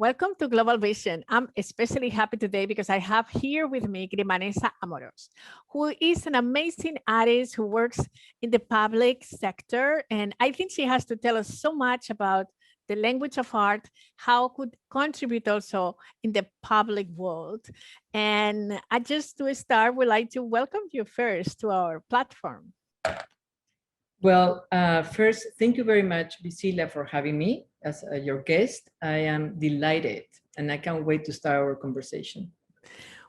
Welcome to Global Vision. I'm especially happy today because I have here with me Grimanesa Amorós, who is an amazing artist who works in the public sector. And I think she has to tell us so much about the language of art, how could contribute also in the public world. And I just to start, would like to welcome you first to our platform. Well, first, thank you very much, Bisila, for having me as your guest. I am delighted and I can't wait to start our conversation.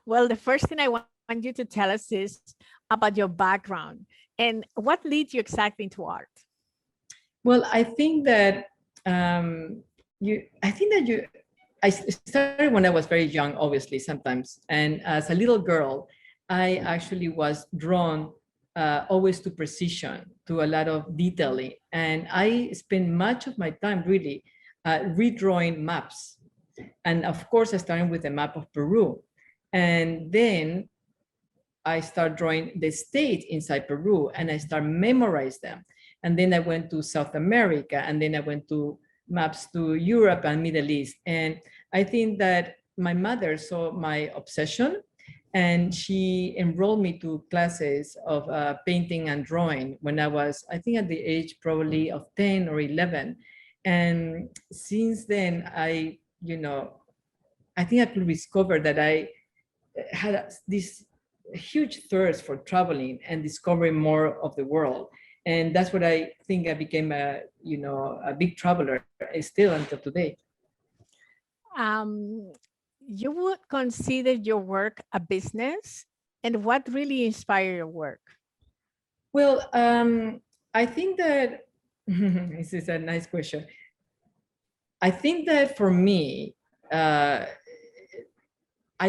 Well, the first thing I want you to tell us is about your background and what leads you exactly into art. Well, I think that I started when I was very young, obviously, sometimes. And as a little girl, I actually was drawn always to precision, to a lot of detailing. And I spent much of my time really redrawing maps. And of course, I started with a map of Peru. And then I started drawing the state inside Peru and I started memorize them. And then I went to South America and then I went to maps to Europe and Middle East. And I think that my mother saw my obsession and she enrolled me to classes of painting and drawing when I was, I think at the age probably of 10 or 11. And since then, I think I could discover that I had this huge thirst for traveling and discovering more of the world. And that's what I think I became a big traveler still until today. You would consider your work a business, and what really inspired your work? Well, I think that this is a nice question. I think that for me, I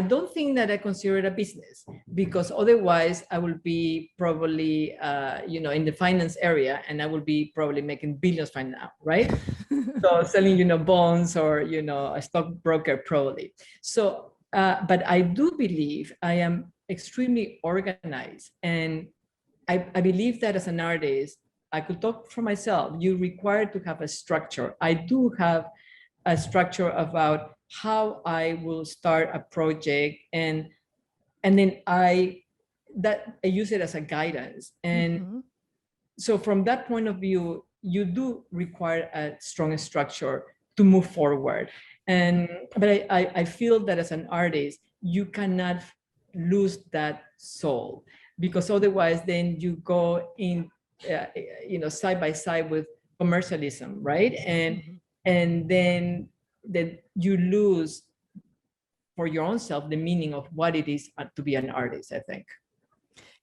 don't think that I consider it a business because otherwise I will be probably, in the finance area and I will be probably making billions right now, right? So selling, bonds or, a stockbroker probably. So, but I do believe I am extremely organized. And I believe that as an artist, I could talk for myself, you require to have a structure. I do have a structure about how I will start a project and then I use it as a guidance. And so from that point of view, you do require a strong structure to move forward. But I feel that as an artist, you cannot lose that soul because otherwise then you go in, side by side with commercialism, right? And then you lose for your own self the meaning of what it is to be an artist, I think.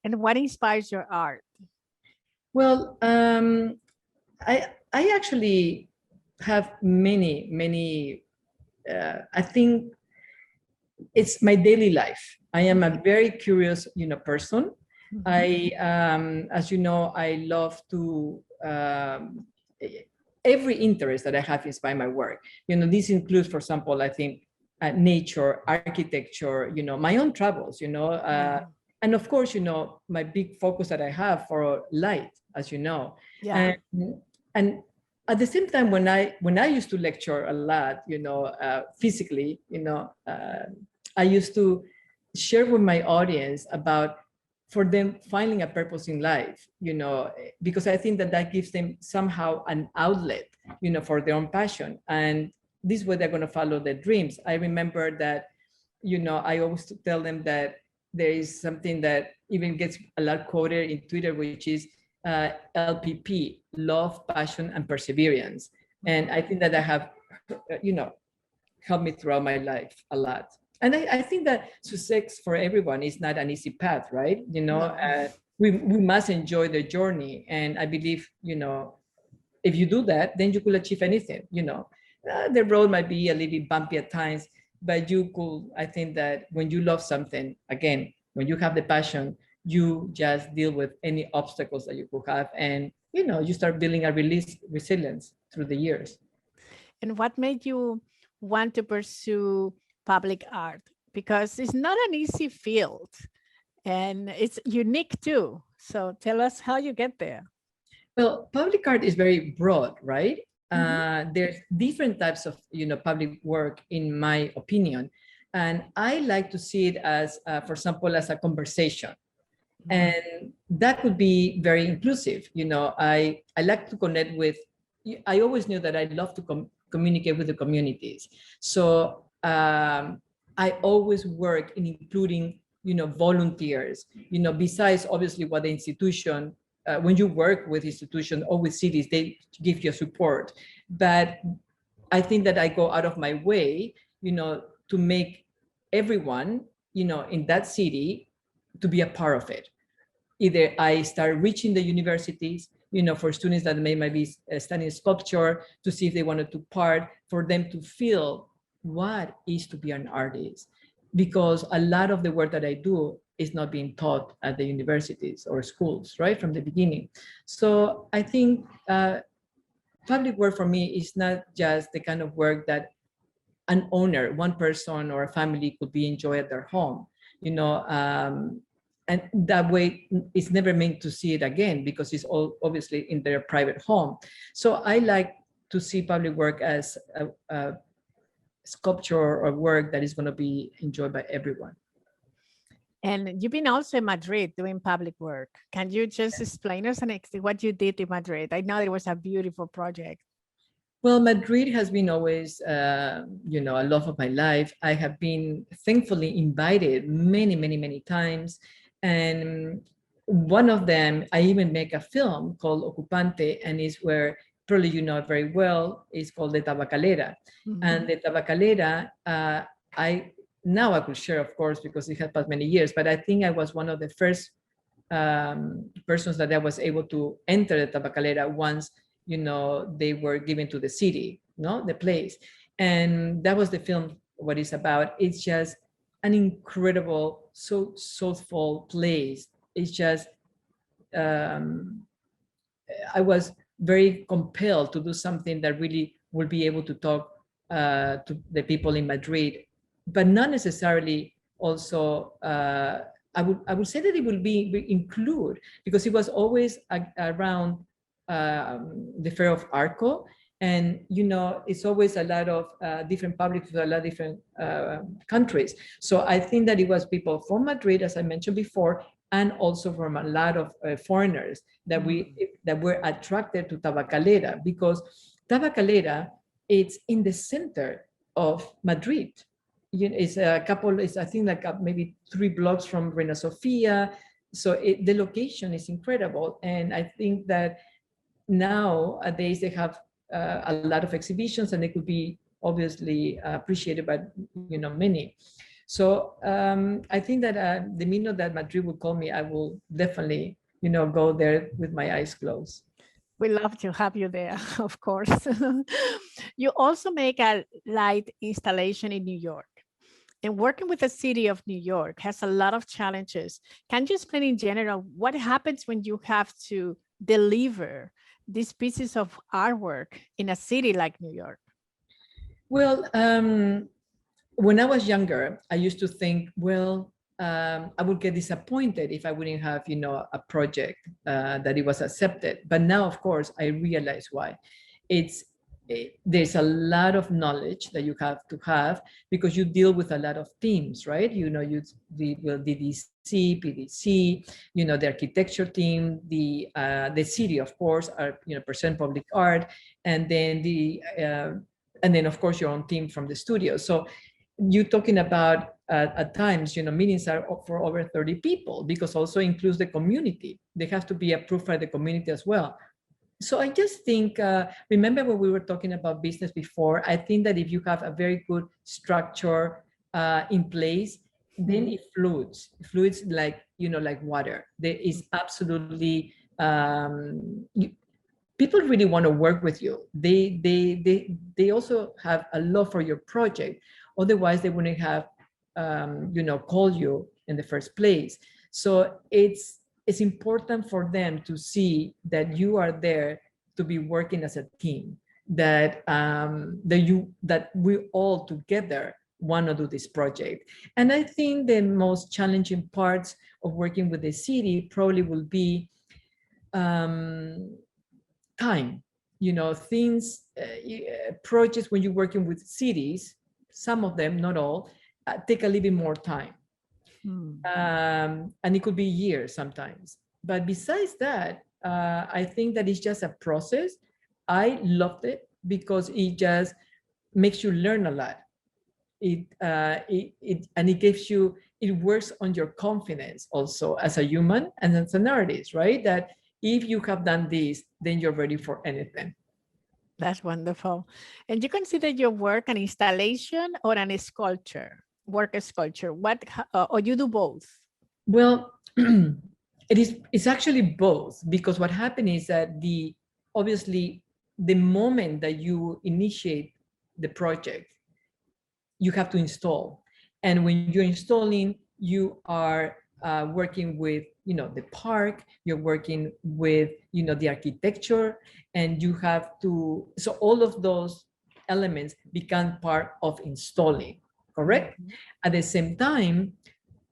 And what inspires your art? Well, I actually have many, I think it's my daily life. I am a very curious, person. I, as you know, I love to, every interest that I have inspired my work. This includes, for example, I think nature, architecture, my own travels, and of course, my big focus that I have for light, as you know. Yeah. And at the same time, when I used to lecture a lot, physically, I used to share with my audience about for them finding a purpose in life, because I think that gives them somehow an outlet, for their own passion. And this way they're going to follow their dreams. I remember that, I always tell them that there is something that even gets a lot quoted in Twitter, which is LPP, love, passion, and perseverance. And I think that I have, helped me throughout my life a lot. And I think that success for everyone is not an easy path, right? We must enjoy the journey. And I believe, if you do that, then you could achieve anything, the road might be a little bit bumpy at times, but you could, I think that when you love something, again, when you have the passion, you just deal with any obstacles that you could have. And, you start building a resilience through the years. And what made you want to pursue public art? Because it's not an easy field and it's unique too. So tell us how you get there. Well, public art is very broad, right? There's different types of, public work, in my opinion. And I like to see it as, for example, as a conversation. And that could be very inclusive. I like to connect with, I always knew that I love to communicate with the communities. So I always work in including, volunteers, besides obviously what the institution, when you work with institutions or with cities, they give you support. But I think that I go out of my way, to make everyone, in that city to be a part of it. Either I start reaching the universities, for students that might be studying sculpture, to see if they wanted to part, for them to feel what is to be an artist. Because a lot of the work that I do is not being taught at the universities or schools, right, from the beginning. So I think public work for me is not just the kind of work that an owner, one person or a family could be enjoy at their home, and that way it's never meant to see it again, because it's all obviously in their private home. So I like to see public work as a sculpture or work that is going to be enjoyed by everyone. And you've been also in Madrid doing public work. Can you just explain us what you did in Madrid? I know it was a beautiful project. Well, Madrid has been always, a love of my life. I have been thankfully invited many, many, many times. And one of them, I even make a film called Ocupante, and is where, probably you know it very well, is called the Tabacalera. And the Tabacalera, now I could share, of course, because it has passed many years, but I think I was one of the first persons that I was able to enter the Tabacalera once, they were given to the city, the place. And that was the film, what it's about. It's just an incredible, so soulful place. It's just, I was very compelled to do something that really will be able to talk to the people in Madrid, but not necessarily also, I would say that it will be include, because it was always around the Fair of Arco. And, it's always a lot of different publics, a lot of different countries. So I think that it was people from Madrid, as I mentioned before, and also from a lot of foreigners that were attracted to Tabacalera, because Tabacalera, it's in the center of Madrid. It's I think like maybe 3 blocks from Reina Sofia. So the location is incredible. And I think that nowadays they have a lot of exhibitions, and they could be obviously appreciated by many. So I think that the minute that Madrid would call me, I will definitely go there with my eyes closed. We love to have you there, of course. You also make a light installation in New York. And working with the city of New York has a lot of challenges. Can you explain in general what happens when you have to deliver these pieces of artwork in a city like New York? Well, when I was younger, I used to think, well, I would get disappointed if I wouldn't have, a project that it was accepted. But now, of course, I realize why. There's a lot of knowledge that you have to have, because you deal with a lot of teams, right? You deal with DDC, PDC, the architecture team, the city, of course, are present public art, and then of course your own team from the studio. So you're talking about at times, meetings are for over 30 people, because also includes the community. They have to be approved by the community as well. So I just think, remember when we were talking about business before, I think that if you have a very good structure in place, then it fluids. It fluids like, like water. There is absolutely, people really want to work with you. They also have a love for your project. Otherwise, they wouldn't have, called you in the first place. So it's important for them to see that you are there to be working as a team, that we all together want to do this project. And I think the most challenging parts of working with the city probably will be time. things, projects when you're working with cities, some of them, not all, take a little bit more time. And it could be years sometimes. But besides that, I think that it's just a process. I loved it because it just makes you learn a lot. It gives you, it works on your confidence also as a human and as an artist, right? That if you have done this, then you're ready for anything. That's wonderful. And you consider your work an installation or an sculpture, work a sculpture? What, or you do both? Well, it's actually both, because what happened is that obviously the moment that you initiate the project, you have to install. And when you're installing, you are working with, the park, you're working with, the architecture, and you have to, so all of those elements become part of installing, correct? Mm-hmm. At the same time,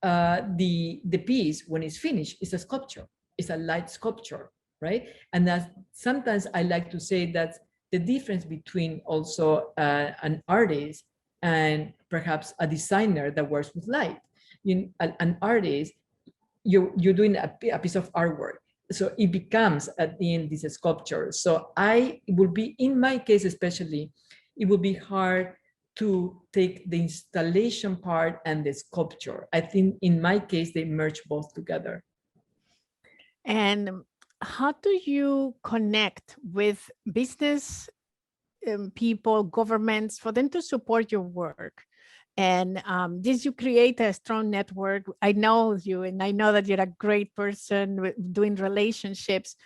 the piece, when it's finished, is a sculpture. It's a light sculpture, right? And that's, sometimes I like to say that the difference between also an artist and perhaps a designer that works with light. An artist, you're doing a piece of artwork, so it becomes at the end this sculpture. So it will be, in my case especially, it will be hard to take the installation part and the sculpture. I think in my case they merge both together. And how do you connect with business people, governments, for them to support your work? And did you create a strong network? I know you, and I know that you're a great person doing relationships,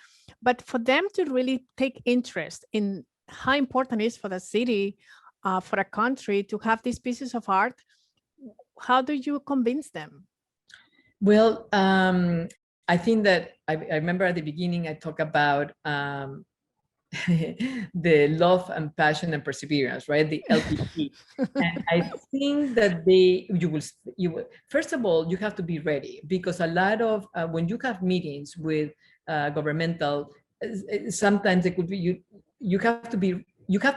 but for them to really take interest in how important it is for the city, for a country to have these pieces of art, how do you convince them? Well, I think that I remember at the beginning, I talked about the love and passion and perseverance, right? The LPP. And I think that you will, first of all, you have to be ready, because a lot of, when you have meetings with governmental, sometimes it could be, you have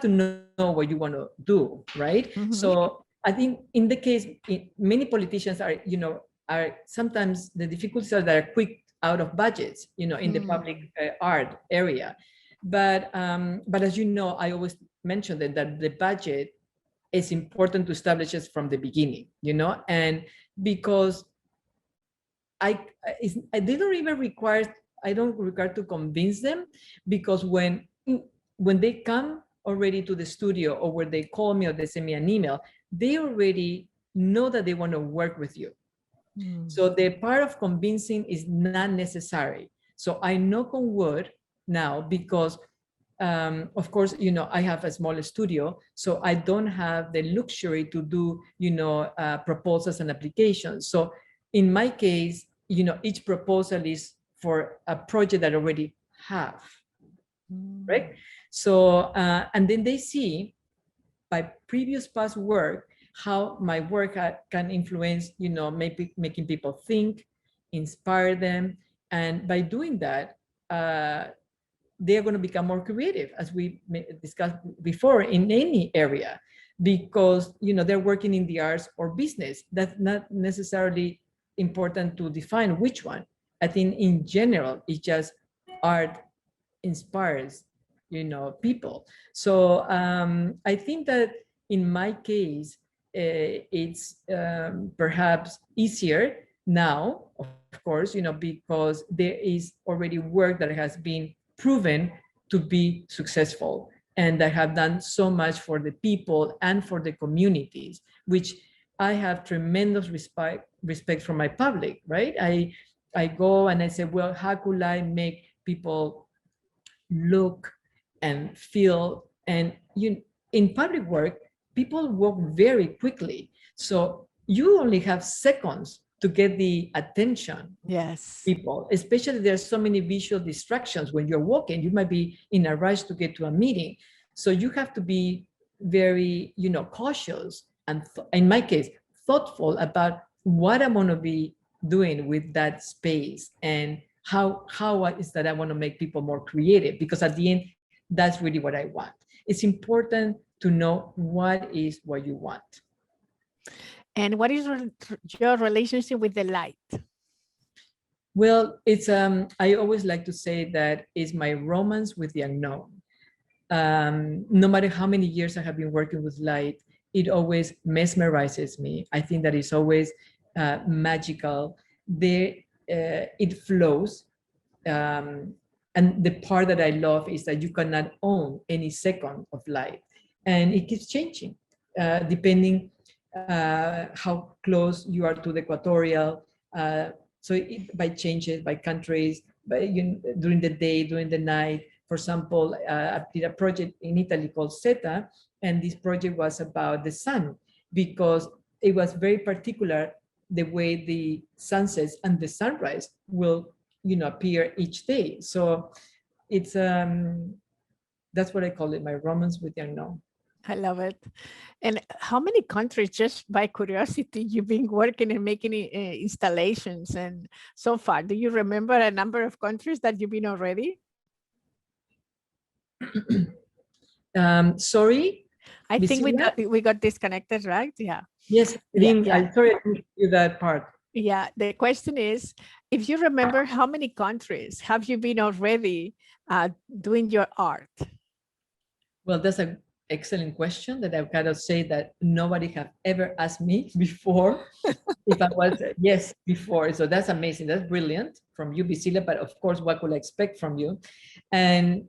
to know what you want to do, right? Mm-hmm. So I think in the case, many politicians are sometimes the difficulties are that are quick out of budgets, in the public art area. But as you know, I always mention that the budget is important to establish it from the beginning, and because they don't even require, I don't require to convince them, because when they come already to the studio, or where they call me or they send me an email, they already know that they want to work with you. So the part of convincing is not necessary. So I knock on wood now, because of course, I have a smaller studio, so I don't have the luxury to do, proposals and applications. So in my case, each proposal is for a project that I already have, right? So, and then they see by previous past work, how my work can influence, making people think, inspire them. And by doing that, they're going to become more creative, as we discussed before, in any area, because, they're working in the arts or business. That's not necessarily important to define which one. I think in general, it's just art inspires, people. So I think that in my case, it's perhaps easier now, of course, because there is already work that has been proven to be successful, and that have done so much for the people and for the communities, which I have tremendous respect from my public, right? I go and I say, well, how could I make people look and feel? And in public work, people work very quickly. So you only have seconds to get the attention. Yes. People, especially there's so many visual distractions when you're walking. You might be in a rush to get to a meeting. So you have to be very, cautious, and in my case, thoughtful about what I'm going to be doing with that space, and how is that I want to make people more creative, because at the end, That's really what I want. It's important to know what is what you want. And what is your relationship with the light? Well, it's I always like to say that it's my romance with the unknown. No matter how many years I have been working with light, it always mesmerizes me. I think that it's always magical. It flows. And the part that I love is that you cannot own any second of light. And it keeps changing depending how close you are to the equatorial. So by changes, by countries, during the day, during the night. For example, I did a project in Italy called Zeta, and this project was about the sun, because it was very particular the way the sunsets and the sunrise will, appear each day. So it's that's what I call it, my romance with the unknown. I love it. And how many countries, just by curiosity, you've been working and making installations? And so far, do you remember a number of countries that you've been already? Sorry? I think we got disconnected, right? Yeah. Yes, I'm sorry, I didn't hear that part. Yeah, the question is, if you remember, how many countries have you been already doing your art? Well, that's an excellent question that I've got to say that nobody have ever asked me before if I was yes before. So that's amazing. That's brilliant from you, Bisila. But of course, what could I expect from you? And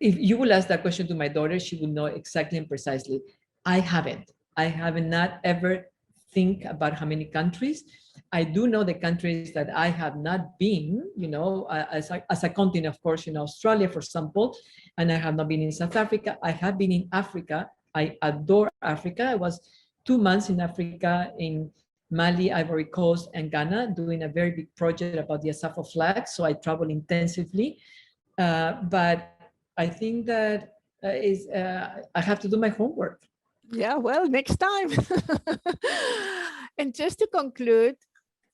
if you will ask that question to my daughter, she will know exactly and precisely. I have not ever think about how many countries. I do know the countries that I have not been, as a continent, of course, Australia, for example, and I have not been in South Africa. I have been in Africa. I adore Africa. I was 2 months in Africa, in Mali, Ivory Coast, and Ghana, doing a very big project about the Asafo flag. So I travel intensively. But I think that I have to do my homework. Yeah, well, next time. And just to conclude,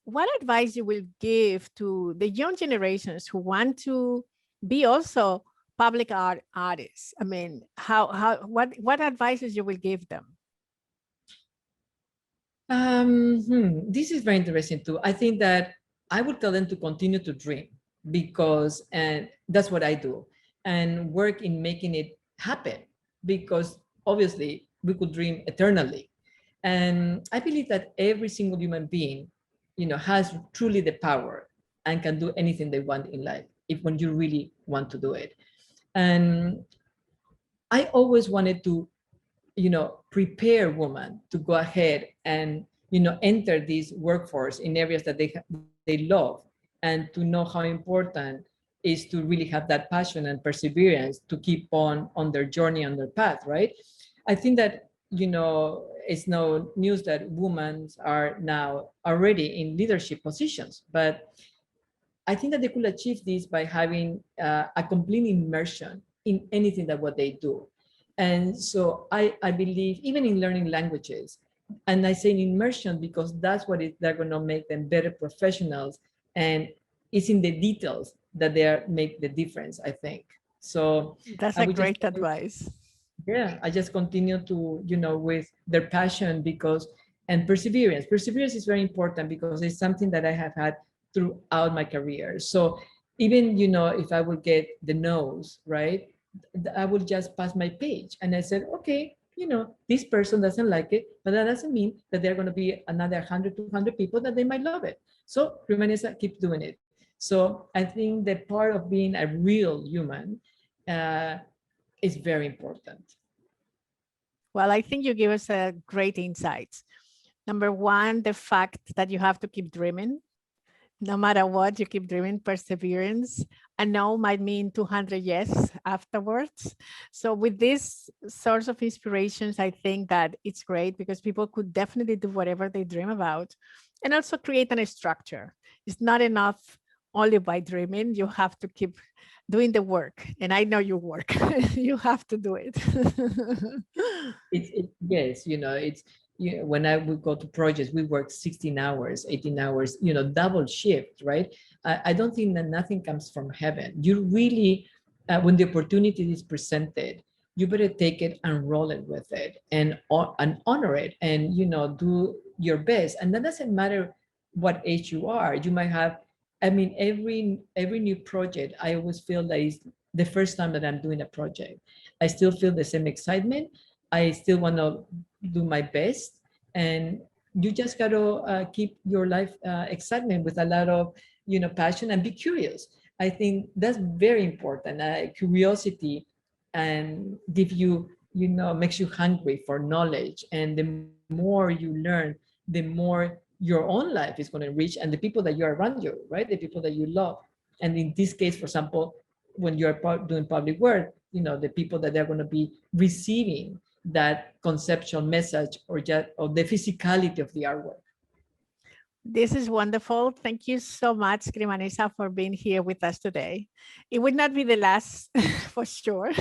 what advice you will give to the young generations who want to be also public art artists? I mean, what advices you will give them? This is very interesting too. I think that I would tell them to continue to dream, because, and that's what I do, and work in making it happen, because obviously we could dream eternally. And I believe that every single human being, has truly the power and can do anything they want in life, when you really want to do it. And I always wanted to, prepare women to go ahead and, enter this workforce in areas that they love, and to know how important is to really have that passion and perseverance to keep on their journey, on their path, right? I think that, it's no news that women are now already in leadership positions, but I think that they could achieve this by having a complete immersion in anything that what they do. And so I believe even in learning languages, and I say immersion because that's what they're going to make them better professionals, and it's in the details that they make the difference, I think. So that's a great advice. Yeah, I just continue to, with their passion, and perseverance. Perseverance is very important because it's something that I have had throughout my career. So even, if I would get the no's, right, I will just pass my page. And I said, okay, this person doesn't like it, but that doesn't mean that there are going to be another 100, 200 people that they might love it. So Grimanesa, keep doing it. So I think that part of being a real human is very important. Well, I think you give us a great insights. Number one, the fact that you have to keep dreaming. No matter what, you keep dreaming, perseverance. A no might mean 200 yes afterwards. So with this source of inspirations, I think that it's great because people could definitely do whatever they dream about, and also create a structure. It's not enough only by dreaming. You have to keep doing the work, and I know you work. You have to do it. Yes, it's when I would go to projects, we work 16 hours, 18 hours, double shift, right? I don't think that nothing comes from heaven. You really when the opportunity is presented, you better take it and roll it with it and honor it and, you know, do your best. And that doesn't matter what age you are. You might have, I mean, every new project, I always feel that it's the first time that I'm doing a project. I still feel the same excitement. I still want to do my best. And you just got to keep your life excitement with a lot of, you know, passion and be curious. I think that's very important. Curiosity and give you, you know, makes you hungry for knowledge. And the more you learn, the more your own life is going to reach and the people that you are around you, right? The people that you love. And in this case, for example, when you're doing public work, you know, the people that they're going to be receiving that conceptual message or just or the physicality of the artwork. This is wonderful. Thank you so much, Grimanesa, for being here with us today. It would not be the last for sure,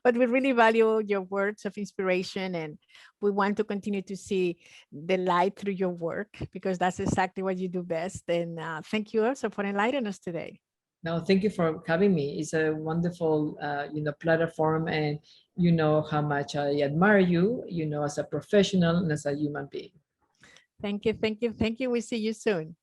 but we really value your words of inspiration and we want to continue to see the light through your work because that's exactly what you do best. And thank you also for enlightening us today. No, thank you for having me. It's a wonderful, you know, platform, and you know how much I admire you, you know, as a professional and as a human being. Thank you, thank you, thank you. We'll see you soon.